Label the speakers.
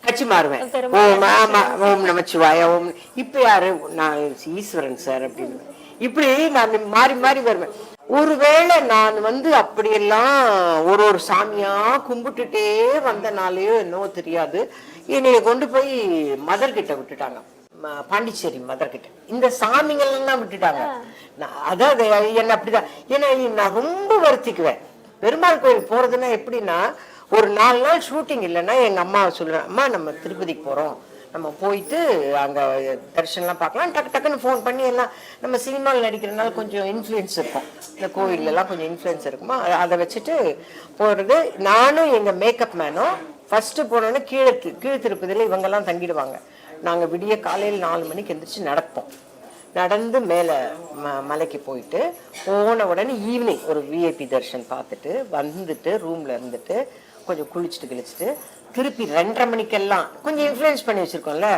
Speaker 1: கட்சி மாறுவேன். ஓம் ஆமா, ஓம் நமச்சிவாய, ஓம். இப்ப யாரு, நான் ஈஸ்வரன் சார் அப்படின்னு. இப்படி நான் மாறி மாறி வருவேன். ஒருவேளை நான் அப்படியெல்லாம் ஒரு ஒரு சாமியா கும்பிட்டுட்டே வந்தனாலேயோ என்னவோ தெரியாது, என்னைய கொண்டு போய் மதர் கிட்ட விட்டுட்டாங்க. பாண்டிச்சேரி மதர் கிட்ட இந்த சாமிங்கள்லாம் விட்டுட்டாங்க. அதாவது என்ன அப்படிதான். ஏன்னா நான் ரொம்ப வருத்திக்குவேன். பெருமாள் கோயில் போறதுன்னா எப்படின்னா, ஒரு 4 நாள் ஷூட்டிங் இல்லைன்னா எங்க அம்மா சொல்லுவேன், அம்மா நம்ம திருப்பதிக்கு போறோம், நம்ம போயிட்டு அங்க தரிசனம்லாம் பார்க்கலாம். டக்கு டக்குன்னு ஃபோன் பண்ணி எல்லாம், நம்ம சினிமாவில் நடிக்கிறதுனால கொஞ்சம் இன்ஃப்ளூயன்ஸ் இருக்கும், இந்த கோயிலெல்லாம் கொஞ்சம் இன்ஃப்ளூயன்ஸ் இருக்குமா, அதை வச்சுட்டு போகிறது. நானும் எங்கள் மேக்கப் மேனும் ஃபஸ்ட்டு போனோன்னே கீழே திருப்பதியில் இவங்கெல்லாம் தங்கிடுவாங்க. நாங்கள் விடிய காலையில் 4 மணிக்கு எந்திரிச்சு நடப்போம். நடந்து மேலே மலைக்கு போயிட்டு போன உடனே ஈவினிங் ஒரு விஐபி தர்ஷன் பார்த்துட்டு வந்துட்டு ரூமில் இருந்துட்டு கொஞ்சம் குளிச்சுட்டு திருப்பி 2:30 மணிக்கெல்லாம் கொஞ்சம் இன்ஃப்ளூயன்ஸ் பண்ணி வச்சுருக்கோம்ல,